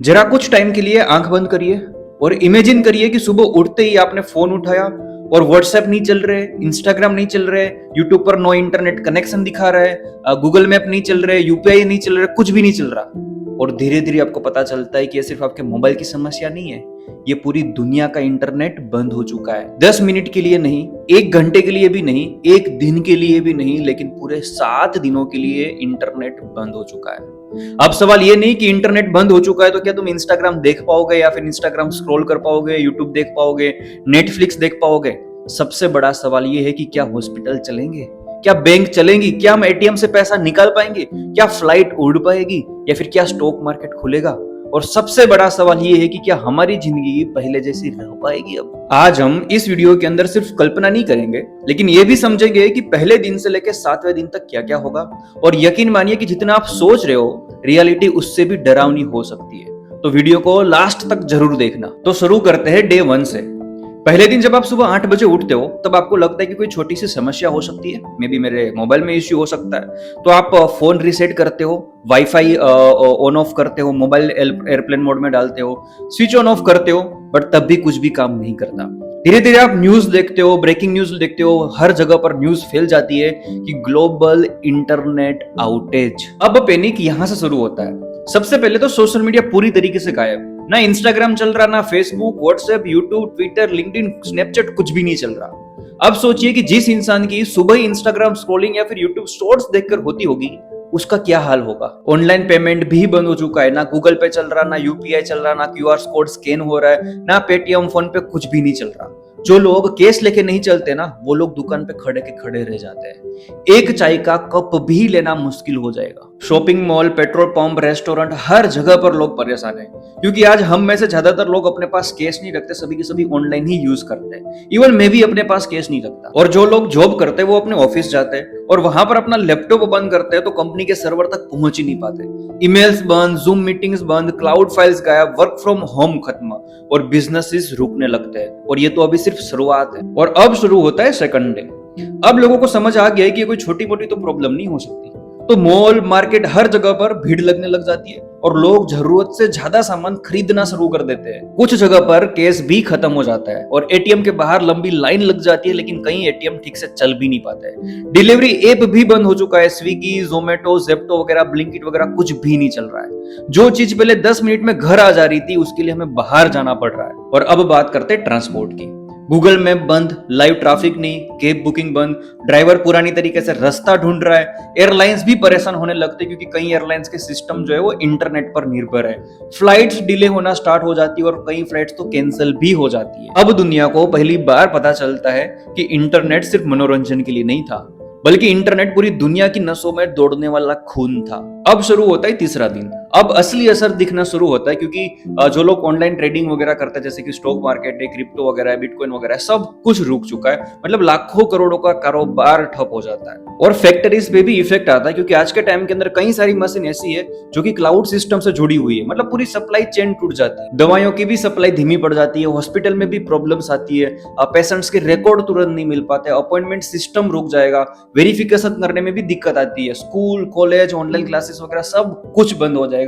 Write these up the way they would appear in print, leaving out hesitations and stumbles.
जरा कुछ टाइम के लिए आंख बंद करिए और इमेजिन करिए कि सुबह उठते ही आपने फोन उठाया और व्हाट्सएप नहीं चल रहे, इंस्टाग्राम नहीं चल रहे, यूट्यूब पर नो इंटरनेट कनेक्शन दिखा रहा है, गूगल मैप नहीं चल रहे, यूपीआई नहीं चल रहा, कुछ भी नहीं चल रहा। और धीरे धीरे आपको पता चलता है कि ये सिर्फ आपके मोबाइल की समस्या नहीं है, ये पूरी दुनिया का इंटरनेट बंद हो चुका है। 10 मिनट के लिए नहीं, 1 घंटे के लिए भी नहीं, 1 दिन के लिए भी नहीं, लेकिन पूरे 7 दिनों के लिए इंटरनेट बंद हो चुका है। अब सवाल ये नहीं कि इंटरनेट बंद हो चुका है तो क्या तुम इंस्टाग्राम देख पाओगे या फिर इंस्टाग्राम स्क्रॉल कर पाओगे, यूट्यूब देख पाओगे, नेटफ्लिक्स देख पाओगे। सबसे बड़ा सवाल ये है कि क्या हॉस्पिटल चलेंगे, क्या बैंक चलेंगी, क्या हम एटीएम से पैसा निकाल पाएंगे, क्या फ्लाइट उड़ पाएगी, या फिर क्या स्टॉक मार्केट खुलेगा। और सबसे बड़ा सवाल ये है कि क्या हमारी जिंदगी पहले जैसी रह पाएगी। अब आज हम इस वीडियो के अंदर सिर्फ कल्पना नहीं करेंगे, लेकिन ये भी समझेंगे कि पहले दिन से लेकर 7वें दिन तक क्या क्या होगा। और यकीन मानिए कि जितना आप सोच रहे हो, रियलिटी उससे भी डरावनी हो सकती है। तो वीडियो को लास्ट तक जरूर देखना। तो शुरू करते हैं डे 1 से। पहले दिन जब आप सुबह 8 बजे उठते हो तब आपको लगता है कि कोई छोटी सी समस्या हो सकती है, मे बी मेरे मोबाइल में इश्यू हो सकता है। तो आप फोन रीसेट करते हो, वाईफाई ऑन ऑफ करते हो, मोबाइल एयरप्लेन मोड में डालते हो, स्विच ऑन ऑफ करते हो, बट तब भी कुछ भी काम नहीं करता। धीरे धीरे आप न्यूज देखते हो, ब्रेकिंग न्यूज देखते हो, हर जगह पर न्यूज फैल जाती है कि ग्लोबल इंटरनेट आउटेज। अब पैनिक यहां से शुरू होता है। सबसे पहले तो सोशल मीडिया पूरी तरीके से गायब। ना इंस्टाग्राम चल रहा, ना Facebook, WhatsApp, YouTube, Twitter, LinkedIn, Snapchat, कुछ भी नहीं चल रहा। अब सोचिए कि जिस इंसान की सुबह ही इंस्टाग्राम स्क्रॉलिंग या फिर यूट्यूब शॉर्ट्स देखकर होती होगी, उसका क्या हाल होगा। ऑनलाइन पेमेंट भी बंद हो चुका है, ना गूगल पे चल रहा, ना यूपीआई चल रहा, ना क्यूआर कोड स्कैन हो रहा है, ना पेटीएम, फोन पे, कुछ भी नहीं चल रहा। जो लोग कैश लेके नहीं चलते ना, वो लोग दुकान पे खड़े के खड़े रह जाते हैं। एक चाय का कप भी लेना मुश्किल हो जाएगा। Shopping mall, petrol pump, restaurant, हर जगह पर लोग परेशान हैं, क्योंकि आज हम में से ज्यादातर लोग अपने पास कैश नहीं रखते, सभी के सभी ऑनलाइन ही यूज करते हैं। इवन मैं भी अपने पास कैश नहीं रखता। और जो लोग जॉब करते हैं वो अपने ऑफिस जाते हैं और वहां पर अपना लैपटॉप बंद करते हैं तो कंपनी के सर्वर तक पहुंच ही नहीं पाते। ईमेल्स बंद, जूम मीटिंग्स बंद, क्लाउड फाइल्स गायब, वर्क फ्रॉम होम खत्म और बिजनेसेस रुकने लगते हैं। और ये तो अभी सिर्फ शुरुआत है। और अब शुरू होता है सेकंड डे। अब लोगों को समझ आ गया है कि ये कोई छोटी मोटी तो प्रॉब्लम नहीं हो सकती। तो मॉल, मार्केट, हर जगह पर भीड़ लगने लग जाती है और लोग जरूरत से ज्यादा सामान खरीदना शुरू कर देते हैं। कुछ जगह पर कैश भी खत्म हो जाता है और एटीएम के बाहर लंबी लाइन लग जाती है, लेकिन कई एटीएम ठीक से चल भी नहीं पाते हैं। डिलीवरी ऐप भी बंद हो चुका है, स्विगी, जोमेटो, जेप्टो वगैरह, ब्लिंकिट वगैरह, कुछ भी नहीं चल रहा है। जो चीज पहले 10 मिनट में घर आ जा रही थी, उसके लिए हमें बाहर जाना पड़ रहा है। और अब बात करते हैं ट्रांसपोर्ट की। गूगल मैप बंद, लाइव ट्रैफिक नहीं, कैब बुकिंग बंद, ड्राइवर पुरानी तरीके से रास्ता ढूंढ रहा है। एयरलाइंस भी परेशान होने लगते क्योंकि कई एयरलाइंस के सिस्टम जो है वो इंटरनेट पर निर्भर है। फ्लाइट्स डिले होना स्टार्ट हो जाती है और कई फ्लाइट्स तो कैंसिल भी हो जाती है। अब दुनिया को पहली बार पता चलता है कि इंटरनेट सिर्फ मनोरंजन के लिए नहीं था, बल्कि इंटरनेट पूरी दुनिया की नसों में दौड़ने वाला खून था। अब शुरू होता है तीसरा दिन। अब असली असर दिखना शुरू होता है, क्योंकि जो लोग ऑनलाइन ट्रेडिंग वगैरह करते हैं, जैसे कि स्टॉक मार्केट है, क्रिप्टो वगैरह है, बिटकॉइन वगैरह है, सब कुछ रुक चुका है। मतलब लाखों करोड़ों का कारोबार ठप हो जाता है। और फैक्ट्रीज पे भी इफेक्ट आता है, क्योंकि आज के टाइम के अंदर कई सारी मशीन ऐसी है जो कि क्लाउड सिस्टम से जुड़ी हुई है। मतलब पूरी सप्लाई चेन टूट जाती है। दवाइयों की भी सप्लाई धीमी पड़ जाती है, हॉस्पिटल में भी प्रॉब्लम्स आती है, पेशेंट्स के रिकॉर्ड तुरंत नहीं मिल पाते, अपॉइंटमेंट सिस्टम रुक जाएगा, वेरिफिकेशन करने में भी दिक्कत आती है, स्कूल, कॉलेज, ऑनलाइन क्लासेस वगैरह सब कुछ बंद हो जाएगा।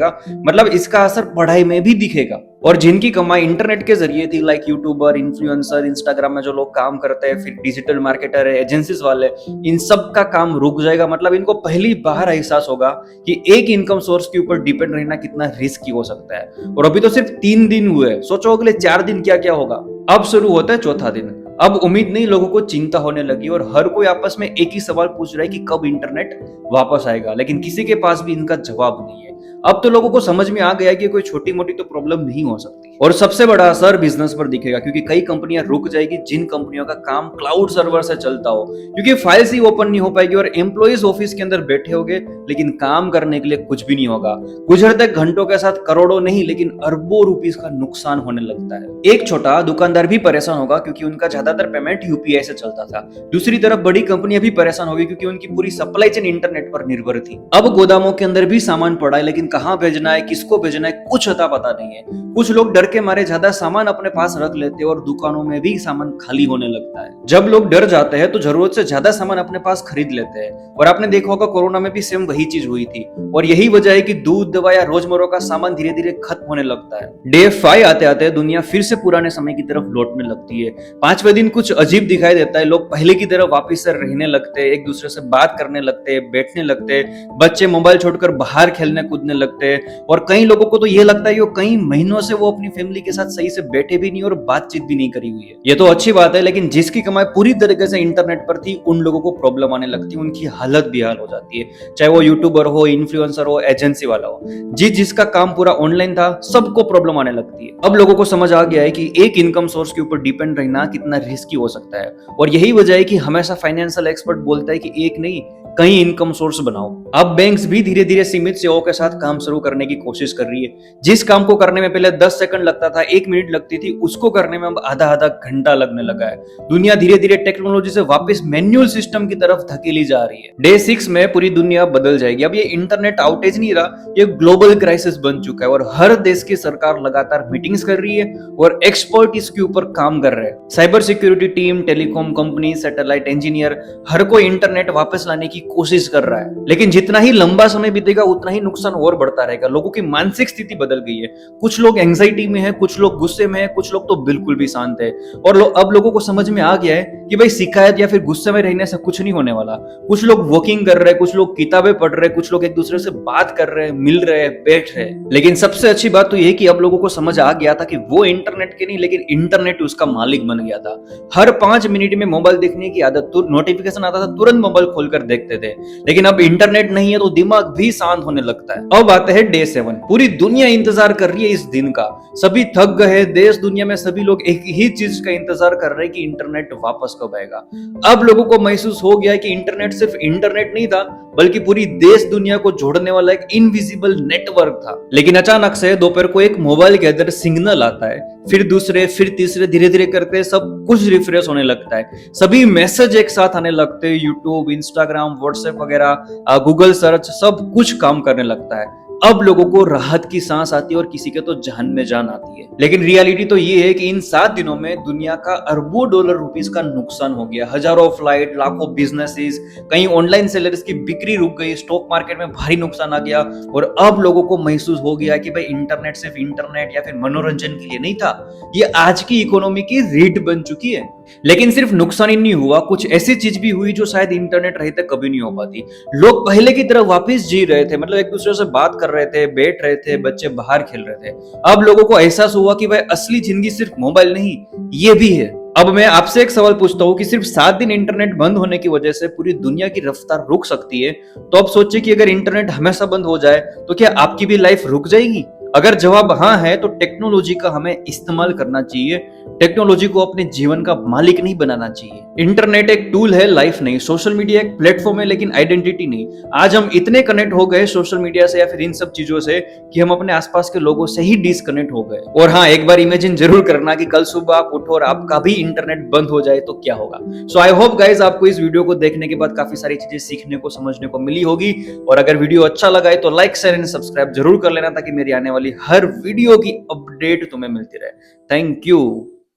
मतलब इसका असर पढ़ाई में भी दिखेगा। और जिनकी कमाई इंटरनेट के जरिए थी, लाइक यूट्यूबर, इन्फ्लुएंसर, इंस्टाग्राम में जो लोग काम करते हैं, फिर डिजिटल मार्केटर है, एजेंसीज वाले, इन सब का काम रुक जाएगा। मतलब इनको पहली बार एहसास होगा कि एक इनकम सोर्स के ऊपर डिपेंड रहना कितना रिस्की हो सकता है। और अभी तो सिर्फ 3 दिन हुए, सोचो अगले 4 दिन क्या क्या होगा। अब शुरू होता है चौथा दिन। अब उम्मीद नहीं, लोगों को चिंता होने लगी और हर कोई आपस में एक ही सवाल पूछ रहा है कि कब इंटरनेट वापस आएगा, लेकिन किसी के पास भी इनका जवाब नहीं है। अब तो लोगों को समझ में आ गया कि कोई छोटी मोटी तो प्रॉब्लम नहीं हो सकती। और सबसे बड़ा असर बिजनेस पर दिखेगा, क्योंकि कई कंपनियां रुक जाएगी जिन कंपनियों का काम क्लाउड सर्वर से चलता हो, क्योंकि फाइल्स ही ओपन नहीं हो पाएगी और एम्प्लॉइज ऑफिस के अंदर बैठे होंगे, लेकिन काम करने के लिए कुछ भी नहीं होगा। गुजरते घंटों के साथ करोड़ों नहीं, लेकिन अरबों रुपीस का नुकसान होने लगता है। एक छोटा दुकानदार भी परेशान होगा, क्योंकि उनका ज्यादातर पेमेंट यूपीआई से चलता था। दूसरी तरफ बड़ी कंपनियां भी परेशान होगी, क्योंकि उनकी पूरी सप्लाई चेन इंटरनेट पर निर्भर थी। अब गोदामों के अंदर भी सामान पड़ा है, लेकिन कहां भेजना है, किसको भेजना है, कुछ अता पता नहीं है। कुछ लोग डर के मारे ज्यादा सामान अपने पास रख लेते हैं और दुकानों में भी सामान खाली होने लगता है। जब लोग डर जाते हैं तो जरूरत से ज्यादा सामान अपने पास खरीद लेते हैं, और आपने देखा होगा कोरोना में भी सेम वही चीज हुई थी। और यही वजह है कि दूध, दवा या रोजमर्रा का सामान धीरे धीरे खत्म होने लगता है। डे 5 आते आते दुनिया फिर से पुराने समय की तरफ लौटने लगती है। 5वें दिन कुछ अजीब दिखाई देता है, लोग पहले की तरह वापस से रहने लगते हैं, एक दूसरे से बात करने लगते हैं, बैठने लगते हैं, बच्चे मोबाइल छोड़कर बाहर खेलने कूदने लगते हैं, और कई लोगों को तो ये लगता है कि कई महीनों से वो अपनी फैमिली के साथ सही से बैठे भी नहीं और बातचीत भी नहीं करी हुई है। ये तो अच्छी बात है, लेकिन जिसकी कमाई पूरी तरीके से इंटरनेट पर थी उन लोगों को प्रॉब्लम आने लगती है, उनकी हालत बेहाल हो जाती है। चाहे वो यूट्यूबर हो, इन्फ्लुएंसर हो, एजेंसी वाला हो, जिसका काम पूरा ऑनलाइन था, सबको प्रॉब्लम आने लगती है। अब लोगों को समझ आ गया है कि एक इनकम सोर्स के ऊपर डिपेंड रहना कितना रिस्की हो सकता है, और यही वजह है कि हमेशा फाइनेंशियल एक्सपर्ट बोलता है कि एक नहीं कई इनकम सोर्स बनाओ। अब बैंक्स भी धीरे धीरे सीमित सेवाओं के साथ काम शुरू करने की कोशिश कर रही है। जिस काम को करने में पहले 10 सेकंड लगता था, 1 मिनट लगती थी, उसको करने में अब आधा आधा घंटा लगने लगा है। दुनिया धीरे धीरे टेक्नोलॉजी से वापस मैनुअल सिस्टम की तरफ धकेली जा रही है। डे 6 में पूरी दुनिया बदल जाएगी। अब ये इंटरनेट आउटेज नहीं रहा, ये ग्लोबल क्राइसिस बन चुका है, और हर देश की सरकार लगातार मीटिंग्स कर रही है और एक्सपर्ट इसके ऊपर काम कर रहे हैं। Cyber security team, telecom company, satellite engineer, हर कोई इंटरनेट वापस लाने की कोशिश कर रहा है। लेकिन जितना ही लंबा समय बीतेगा उतना ही नुकसान और बढ़ता रहेगा। लोगों की मानसिक स्थिति बदल गई है। कुछ लोग एंजाइटी में है, कुछ लोग गुस्से में है, कुछ लोग तो बिल्कुल भी शांत है। और अब लोगों को समझ में आ गया है कि भाई शिकायत या फिर गुस्से में रहने से कुछ नहीं होने वाला। कुछ लोग वॉकिंग कर रहे हैं, कुछ लोग किताबें पढ़ रहे हैं, कुछ लोग एक दूसरे से बात कर रहे हैं, मिल रहे हैं, बैठ रहे हैं। लेकिन सबसे अच्छी बात तो यह कि अब लोगों को समझ आ गया था कि वो इंटरनेट के नहीं, लेकिन इंटरनेट उसका मालिक बन गया था। हर 5 मिनट में मोबाइल देखने की आदत, नोटिफिकेशन आता था तुरंत मोबाइल खोलकर देखते थे। लेकिन अब इंटरनेट नहीं है तो दिमाग भी शांत होने लगता है। अब आते हैं डे 7। पूरी दुनिया इंतजार कर रही है इस दिन का। सभी थक गए, देश दुनिया में सभी लोग एक ही चीज का इंतजार कर रहे हैं कि इंटरनेट वापस कब आएगा। अब लोगों को महसूस हो गया है कि इंटरनेट सिर्फ इंटरनेट नहीं था, बल्कि पूरी देश दुनिया को जोड़ने वाला एक इनविजिबल नेटवर्क था। लेकिन अचानक से दोपहर को एक मोबाइल के अंदर सिग्नल आता है, फिर दूसरे, फिर तीसरे, धीरे धीरे करके सब कुछ रिफ्रेश होने लगता है। सभी मैसेज एक साथ आने लगते हैं, यूट्यूब, इंस्टाग्राम, व्हाट्सएप वगैरह, गूगल सर्च, सब कुछ काम करने लगता है। अब लोगों को राहत की सांस आती है और किसी के तो जान में जान आती है। लेकिन रियलिटी तो ये है कि इन 7 दिनों में दुनिया का अरबों डॉलर रुपीस का नुकसान हो गया। हजारों फ्लाइट, लाखों बिजनेसेस, कई ऑनलाइन सेलर्स की बिक्री रुक गई, स्टॉक मार्केट में भारी नुकसान आ गया। और अब लोगों को महसूस हो गया कि भाई इंटरनेट सिर्फ इंटरनेट या फिर मनोरंजन के लिए नहीं था, ये आज की इकोनॉमी की रीढ़ बन चुकी है। लेकिन सिर्फ नुकसान ही नहीं हुआ, कुछ ऐसी चीज भी हुई जो शायद इंटरनेट रहते कभी नहीं हो पाती। लोग पहले की तरह वापस जी रहे थे, मतलब एक दूसरे से बात कर रहे थे, बैठ रहे थे, बच्चे बाहर खेल रहे थे। अब लोगों को एहसास हुआ कि भाई असली जिंदगी सिर्फ मोबाइल नहीं, ये भी है। अब मैं आपसे एक सवाल पूछता हूँ कि सिर्फ 7 दिन इंटरनेट बंद होने की वजह से पूरी दुनिया की रफ्तार रुक सकती है, तो अब सोचिए कि अगर इंटरनेट हमेशा बंद हो जाए तो क्या आपकी भी लाइफ रुक जाएगी? अगर जवाब हाँ है तो टेक्नोलॉजी का हमें इस्तेमाल करना चाहिए। टेक्नोलॉजी को अपने जीवन का मालिक नहीं बनाना चाहिए। इंटरनेट एक टूल है, लाइफ नहीं। सोशल मीडिया एक प्लेटफॉर्म है, लेकिन आइडेंटिटी नहीं। आज हम इतने कनेक्ट हो गए सोशल मीडिया से या फिर इन सब चीजों से कि हम अपने आसपास के लोगों से ही डिस्कनेक्ट हो गए। और हाँ, एक बार इमेजिन जरूर करना कि कल सुबह आप उठो और आपका भी इंटरनेट बंद हो जाए तो क्या होगा। सो आई होप गाइज आपको इस वीडियो को देखने के बाद काफी सारी चीजें सीखने को, समझने को मिली होगी। और अगर वीडियो अच्छा लगा है तो लाइक, शेयर एंड सब्सक्राइब जरूर कर लेना, ताकि मेरी आने वाली हर वीडियो की अपडेट तुम्हें मिलती रहे। Thank you.